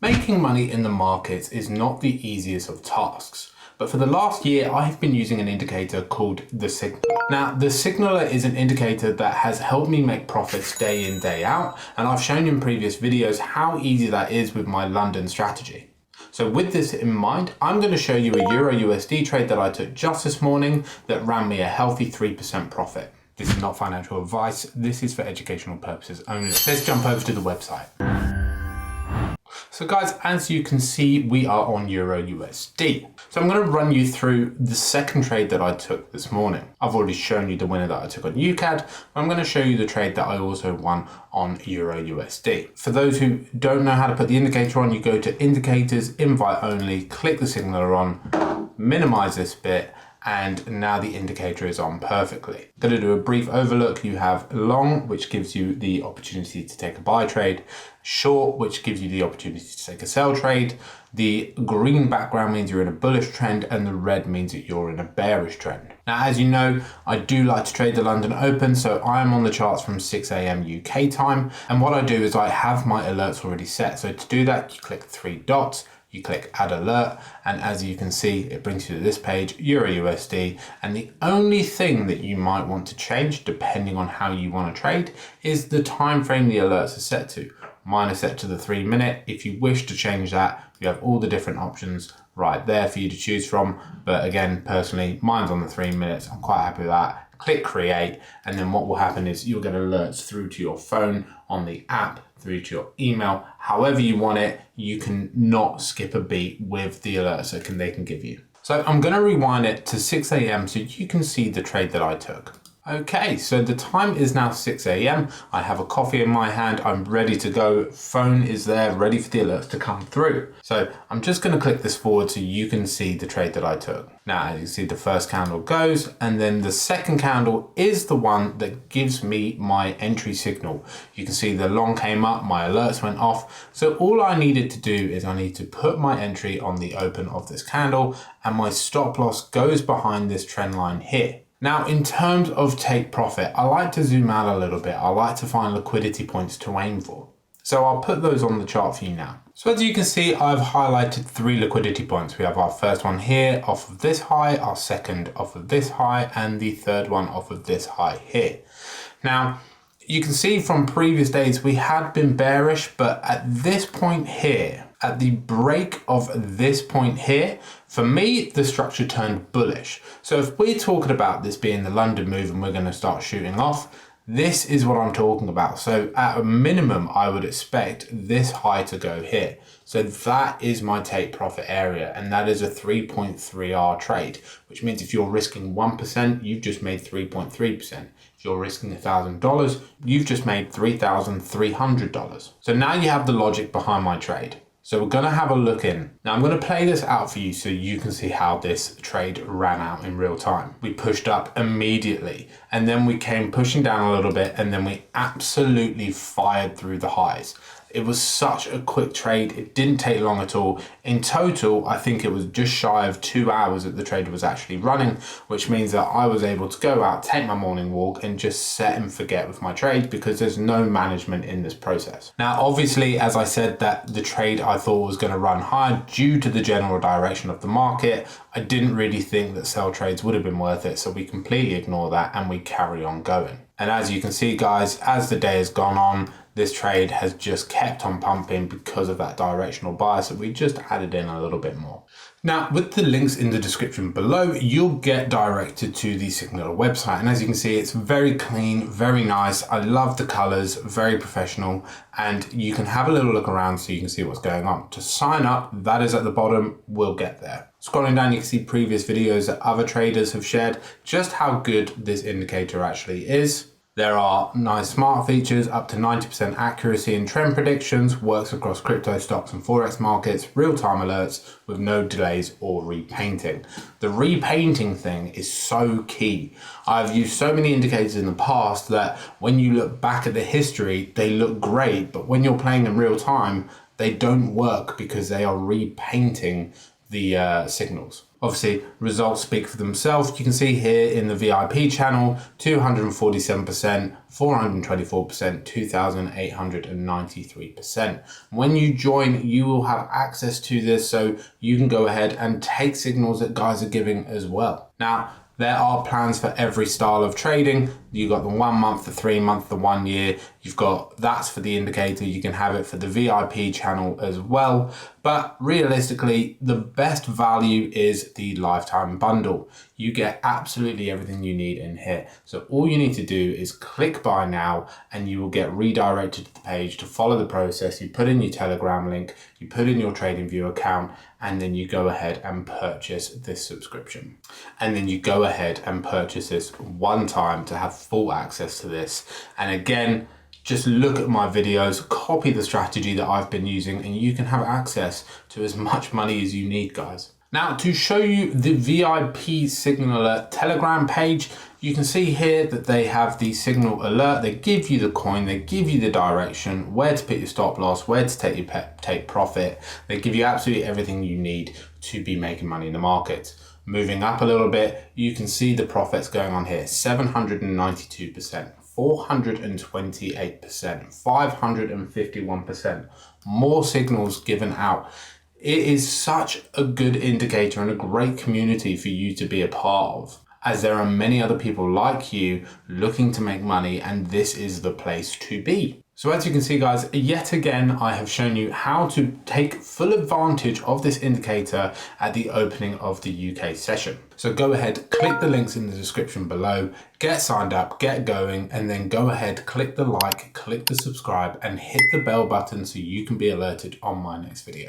Making money in the markets is not the easiest of tasks, but for the last year I have been using an indicator called the Signaler. Now, the Signaler is an indicator that has helped me make profits day in, day out, and I've shown in previous videos how easy that is with my London strategy. So with this in mind, I'm going to show you a Euro USD trade that I took just this morning that ran me a healthy 3% profit. This is not financial advice, this is for educational purposes only. Let's jump over to the website. So guys, as you can see, we are on Euro USD. So I'm going to run you through the second trade that I took this morning. I've already shown you the winner that I took on UCAD. I'm going to show you the trade that I also won on Euro USD. For those who don't know how to put the indicator on, you go to Indicators, Invite Only, click the Signaler on, minimize this bit, and now the indicator is on perfectly. I'm going to do a brief overlook. You have long, which gives you the opportunity to take a buy trade, short, which gives you the opportunity to take a sell trade. The green background means you're in a bullish trend, and the red means that you're in a bearish trend. Now, as you know, I do like to trade the London Open, so I am on the charts from 6 AM UK time. And what I do is I have my alerts already set. So to do that, you click three dots, you click add alert, and as you can see, it brings you to this page, Euro USD. And the only thing that you might want to change, depending on how you want to trade, is the time frame the alerts are set to. Mine is set to the 3 minute. If you wish to change that, you have all the different options right there for you to choose from. But again, personally, mine's on the 3 minutes. I'm quite happy with that. Click create, and then what will happen is you'll get alerts through to your phone, on the app, through to your email, however you want it. You can not skip a beat with the alerts that they can give you. So I'm going to rewind it to 6 AM so you can see the trade that I took. Okay, so the time is now 6 AM. I have a coffee in my hand. I'm ready to go. Phone is there, ready for the alerts to come through. So I'm just going to click this forward so you can see the trade that I took. Now, as you see, the first candle goes, and then the second candle is the one that gives me my entry signal. You can see the long came up, my alerts went off. So all I needed to do is I need to put my entry on the open of this candle, and my stop loss goes behind this trend line here. Now, in terms of take profit, I like to zoom out a little bit. I like to find liquidity points to aim for. So I'll put those on the chart for you now. So as you can see, I've highlighted 3 liquidity points. We have our first one here off of this high, our second off of this high, and the third one off of this high here. Now, you can see from previous days, we had been bearish, but at this point here, at the break of this point here, for me, the structure turned bullish. So if we're talking about this being the London move and we're going to start shooting off, this is what I'm talking about. So at a minimum, I would expect this high to go here. So that is my take profit area, and that is a 3.3R trade, which means if you're risking 1%, you've just made 3.3%. If you're risking $1,000, you've just made $3,300. So now you have the logic behind my trade. So we're going to have a look in. Now I'm going to play this out for you so you can see how this trade ran out in real time. We pushed up immediately, and then we came pushing down a little bit, and then we absolutely fired through the highs. It was such a quick trade. It didn't take long at all. In total, I think it was just shy of 2 hours that the trade was actually running, which means that I was able to go out, take my morning walk, and just set and forget with my trade because there's no management in this process. Now, obviously, as I said, that the trade I thought was going to run high due to the general direction of the market, I didn't really think that sell trades would have been worth it. So we completely ignore that and we carry on going. And as you can see, guys, as the day has gone on, this trade has just kept on pumping because of that directional bias that we just added in a little bit more. Now, with the links in the description below, you'll get directed to the Signetra website. And as you can see, it's very clean, very nice. I love the colors, very professional, and you can have a little look around so you can see what's going on. To sign up, that is at the bottom, we'll get there. Scrolling down, you can see previous videos that other traders have shared just how good this indicator actually is. There are nice smart features, up to 90% accuracy in trend predictions, works across crypto stocks and forex markets, real-time alerts with no delays or repainting. The repainting thing is so key. I've used so many indicators in the past that when you look back at the history, they look great, but when you're playing in real time, they don't work because they are repainting the signals. Obviously, results speak for themselves. You can see here in the VIP channel, 247%, 424%, 2,893%. When you join, you will have access to this, so you can go ahead and take signals that guys are giving as well. Now, there are plans for every style of trading. You've got the 1 month, the 3 month, the 1 year. You've got, that's for the indicator. You can have it for the VIP channel as well. But realistically, the best value is the lifetime bundle. You get absolutely everything you need in here. So all you need to do is click buy now and you will get redirected to the page to follow the process. You put in your Telegram link, you put in your Tradingview account, and then you go ahead and purchase this subscription. And then you go ahead and purchase this one time to have full access to this. And again, just look at my videos, copy the strategy that I've been using, and you can have access to as much money as you need, guys. Now, to show you the VIP Signal Alert Telegram page, you can see here that they have the Signal Alert. They give you the coin, they give you the direction, where to put your stop loss, where to take profit. They give you absolutely everything you need to be making money in the market. Moving up a little bit, you can see the profits going on here, 792%. 428%, 551%, more signals given out. It is such a good indicator and a great community for you to be a part of, as there are many other people like you looking to make money, and this is the place to be. So as you can see, guys, yet again, I have shown you how to take full advantage of this indicator at the opening of the UK session. So go ahead, click the links in the description below, get signed up, get going, and then go ahead, click the like, click the subscribe, and hit the bell button so you can be alerted on my next video.